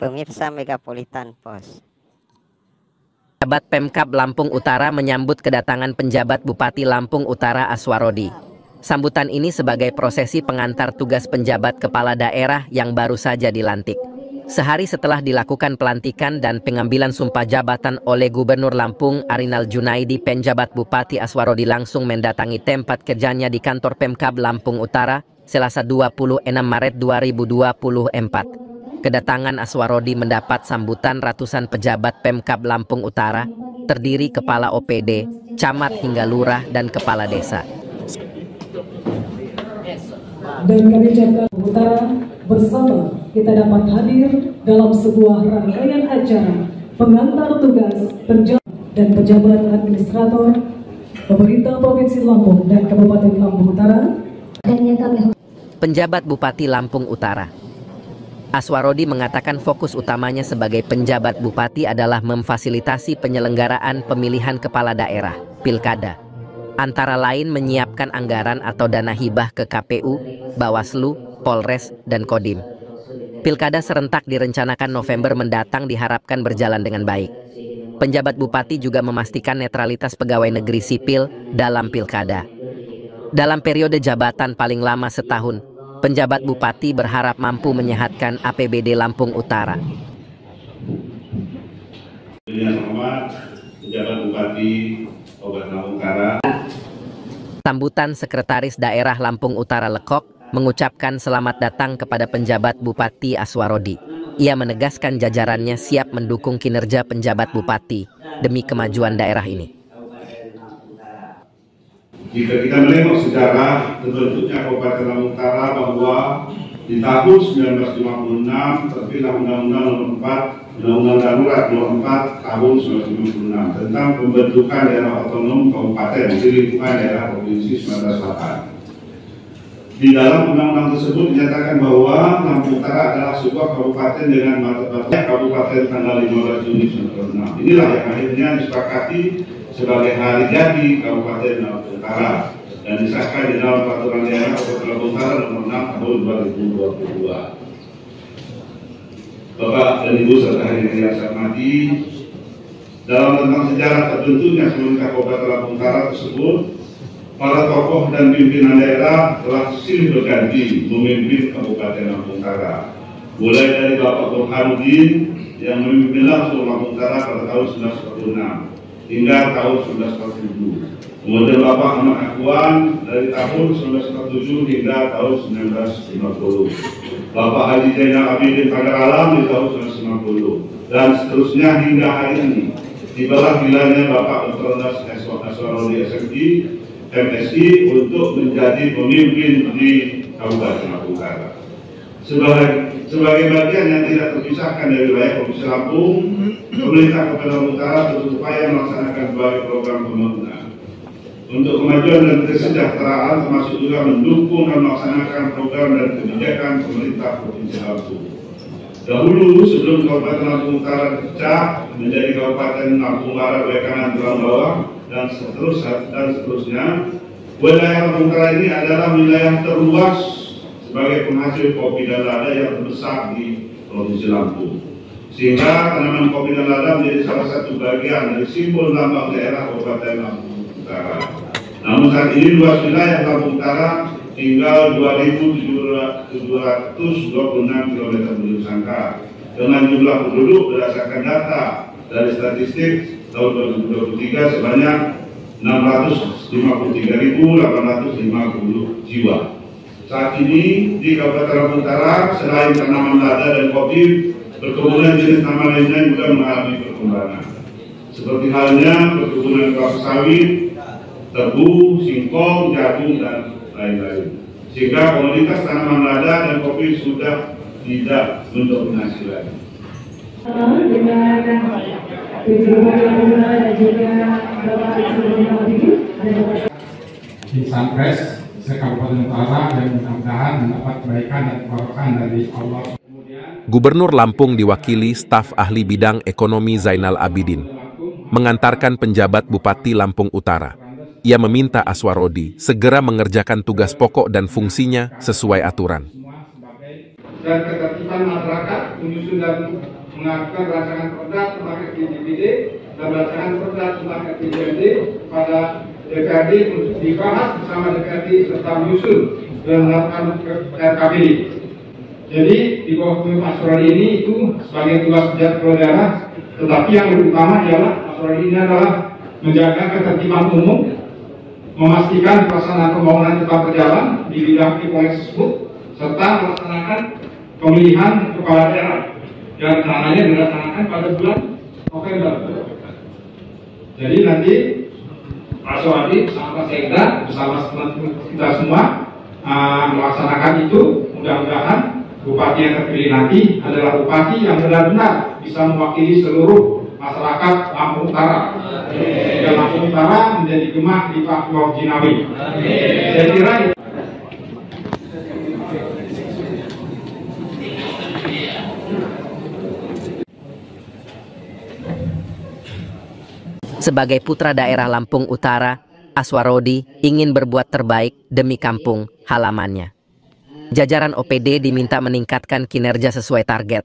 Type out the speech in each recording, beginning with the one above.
Pemirsa Megapolitan Post. Pejabat Pemkab Lampung Utara menyambut kedatangan penjabat Bupati Lampung Utara Aswarodi. Sambutan ini sebagai prosesi pengantar tugas penjabat kepala daerah yang baru saja dilantik. Sehari setelah dilakukan pelantikan dan pengambilan sumpah jabatan oleh Gubernur Lampung Arinal Junaidi, penjabat Bupati Aswarodi langsung mendatangi tempat kerjanya di kantor Pemkab Lampung Utara, Selasa 26 Maret 2024. Kedatangan Aswarodi mendapat sambutan ratusan pejabat Pemkab Lampung Utara, terdiri kepala OPD, camat hingga lurah dan kepala desa. Dan kami Jakarta Utara bersama kita dapat hadir dalam sebuah rangkaian acara pengantar tugas penjabat dan pejabat administrator pemerintah Provinsi Lampung dan Kabupaten Lampung Utara. Penjabat Bupati Lampung Utara Aswarodi mengatakan fokus utamanya sebagai penjabat bupati adalah memfasilitasi penyelenggaraan pemilihan kepala daerah, Pilkada. Antara lain menyiapkan anggaran atau dana hibah ke KPU, Bawaslu, Polres, dan Kodim. Pilkada serentak direncanakan November mendatang diharapkan berjalan dengan baik. Penjabat bupati juga memastikan netralitas pegawai negeri sipil dalam Pilkada. Dalam periode jabatan paling lama setahun, penjabat bupati berharap mampu menyehatkan APBD Lampung Utara. Yang hormat, penjabat bupati Kabupaten Lampung Utara. Sambutan Sekretaris Daerah Lampung Utara Lekok mengucapkan selamat datang kepada penjabat Bupati Aswarodi. Ia menegaskan jajarannya siap mendukung kinerja penjabat bupati demi kemajuan daerah ini. Jika kita menengok sejarah terbentuknya Kabupaten Lampung Utara bahwa di tahun 1956 terbitlah Undang-Undang Nomor 4, Undang-Undang Darurat Nomor 4 tahun 1956 tentang pembentukan daerah otonom kabupaten di lingkungan daerah provinsi Sumatera Selatan. Di dalam undang-undang tersebut dinyatakan bahwa Lampung Utara adalah sebuah kabupaten dengan batas kabupaten tanggal 15 Juni 1996. Inilah yang akhirnya disepakati sebagai hari jadi Kabupaten Lampung Utara dan disahkan di dalam Peraturan Daerah Kabupaten Lampung Utara Nomor 6 tahun 2022. Bapak dan Ibu serta hadirin yang saya hormati, dalam tentang sejarah terbentuknya pemerintah Kabupaten Lampung Utara tersebut, para tokoh dan pimpinan daerah telah silih berganti memimpin Kabupaten Lampung Utara. Mulai dari Bapak Burhanuddin yang memimpin langsung Lampung Utara pada tahun 1946 hingga tahun 1947. Kemudian Bapak Ahmad Akwan dari tahun 1947 hingga tahun 1950. Bapak Haji Zainal Abidin Pagar Alam di tahun 1950. Dan seterusnya hingga hari ini. Di bawah bilanya Bapak Dr. Aswarodi SMI, MSI untuk menjadi pemimpin di Kabupaten Lampung Utara. Sebagai bagian yang tidak terpisahkan dari wilayah Provinsi Lampung, pemerintah Kabupaten Lampung Utara terus berupaya melaksanakan berbagai program pembangunan untuk kemajuan dan kesejahteraan, termasuk juga mendukung dan melaksanakan program dan kebijakan pemerintah Provinsi Lampung. Dahulu sebelum Kabupaten Lampung Utara dipecah menjadi Kabupaten Lampung Utara baik kanan tulang bawah dan seterusnya, wilayah Lampung Utara ini adalah wilayah terluas sebagai penghasil kopi dan lada yang terbesar di Provinsi Lampung. Sehingga tanaman kopi dan lada menjadi salah satu bagian dari simbol lambang daerah Kabupaten Lampung Utara. Namun saat ini luas wilayah Lampung Utara tinggal 2.726 km persegi dengan jumlah penduduk berdasarkan data dari statistik tahun 2023 sebanyak 653.850 jiwa. Saat ini di Kabupaten Lampung Utara selain tanaman lada dan kopi, perkebunan jenis tanaman lainnya juga mengalami perkembangan. Seperti halnya perkebunan kelapa sawit, tebu, singkong, jagung, dan lain-lain. Sehingga komoditas tanaman lada dan kopi sudah tidak mendominasi lagi. Sampres se-Kabupaten Utara dan mudah-mudahan mendapat kebaikan dan keberkahan dari Allah. Gubernur Lampung diwakili staf ahli bidang ekonomi Zainal Abidin mengantarkan penjabat Bupati Lampung Utara. Ia meminta Aswarodi segera mengerjakan tugas pokok dan fungsinya sesuai aturan. dan ketertiban masyarakat, menyusun dan mengajukan rancangan perda tentang FGDPD dan rancangan perda tentang FGDPD pada DPRD untuk dibahas bersama DPRD serta menyusun dan menerapkan RKPD. Jadi di bawah Pak Aswarodi ini itu sebagai tugas kepala daerah, tetapi yang lebih utama ialah Pak Aswarodi ini adalah menjaga ketertiban umum, memastikan pelaksanaan pembangunan tetap berjalan di bidang proyek tersebut, serta melaksanakan pemilihan kepala daerah yang rencananya dilaksanakan pada bulan November. Jadi nanti Pak Aswarodi bersama Pak Sekda bersama kita semua melaksanakan itu. Mudah-mudahan bupati yang terpilih nanti adalah bupati yang benar-benar bisa mewakili seluruh masyarakat Lampung Utara. Dan Lampung Utara menjadi gemah di Pak Pulau Jinawi. Saya kira Sebagai putra daerah Lampung Utara, Aswarodi ingin berbuat terbaik demi kampung halamannya. Jajaran OPD diminta meningkatkan kinerja sesuai target.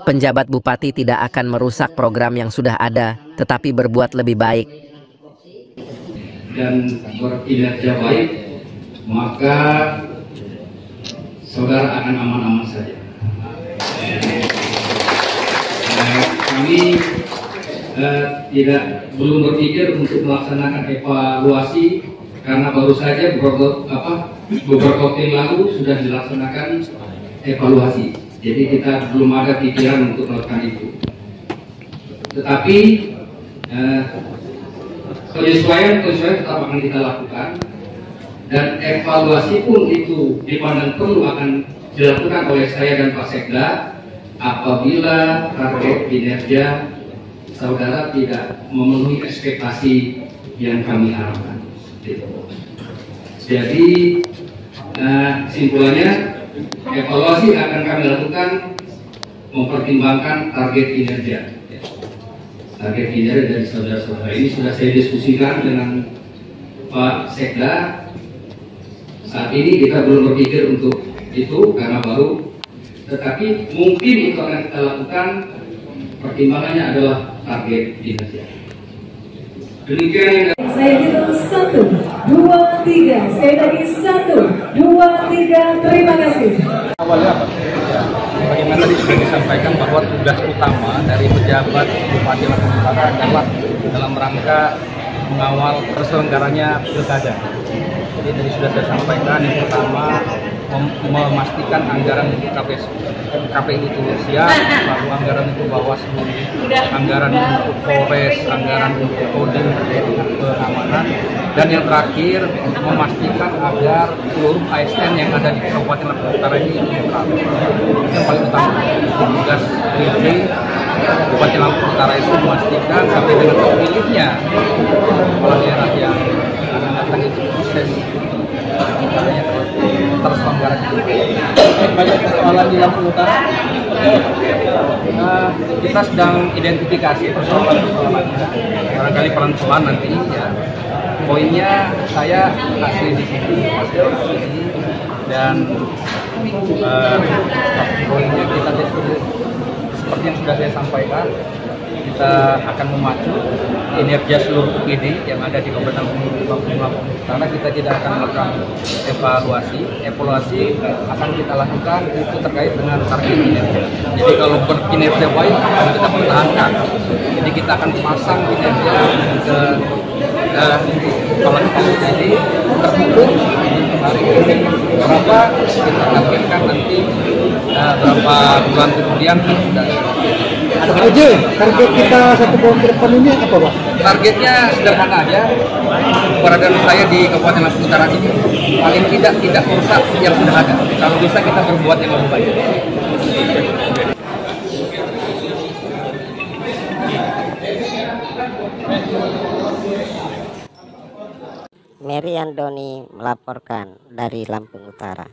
Penjabat bupati tidak akan merusak program yang sudah ada, tetapi berbuat lebih baik. Dan berkinerja baik, maka saudara akan aman-aman saja. Kami belum berpikir untuk melaksanakan evaluasi karena baru saja beberapa waktu yang lalu sudah dilaksanakan evaluasi. Jadi kita belum ada pikiran untuk melakukan itu. Tetapi penyesuaian tetap akan kita lakukan, dan evaluasi pun itu dipandang perlu akan dilakukan oleh saya dan Pak Sekda apabila target kinerja saudara tidak memenuhi ekspektasi yang kami harapkan. Jadi kesimpulannya, evaluasi akan kami lakukan mempertimbangkan target kinerja. Target kinerja dari saudara-saudara ini sudah saya diskusikan dengan Pak Sekda. Saat ini kita belum berpikir untuk itu karena baru, tetapi mungkin itu akan kita lakukan. Pertimbangannya adalah target kinerja. Demikian yang Saya hitung 1, 2, 3. Sekali lagi 1, 2, 3. Terima kasih. Awalnya apa? Bagaimana tadi sudah disampaikan bahwa tugas utama dari pejabat Bupati Lampung Utara adalah dalam rangka mengawal terselenggaranya pilkada. Jadi tadi sudah saya sampaikan, yang pertama memastikan anggaran KPU itu siap, lalu anggaran untuk Bawaslu, anggaran untuk Polres, anggaran untuk Kodim terkait dengan keamanan, dan yang terakhir memastikan agar seluruh ASN yang ada di Kabupaten Lampung Utara ini netral. Yang paling utama tugas prinsip Bupati Lampung Utara itu memastikan sampai dengan terpilihnya kepala daerah yang akan datang itu proses terselenggara. Banyak persoalan di Lampung Utara. Kita sedang identifikasi persoalan-persoalannya. Barangkali pelan-pelan nanti ya. Poinnya saya asli di sini, dan poinnya kita seperti yang sudah saya sampaikan, kita akan memacu kinerja seluruh UPD yang ada di Kabupaten Lampung Utara. Kita tidak akan melakukan evaluasi akan kita lakukan itu terkait dengan target kinerja. Jadi kalau berkinerja baik akan kita pertahankan. Jadi kita akan pasang kinerja ke kepala UPD terukur hari ini berapa kita targetkan nanti berapa bulan kemudian sudah. Target kita 1 tahun ke depan ini apa, Pak? Targetnya sederhana aja. Keberadaan saya di Kabupaten Lampung Utara ini paling tidak merusak yang sudah ada. Kalau bisa kita berbuat yang lebih baik. Mary Andoni melaporkan dari Lampung Utara.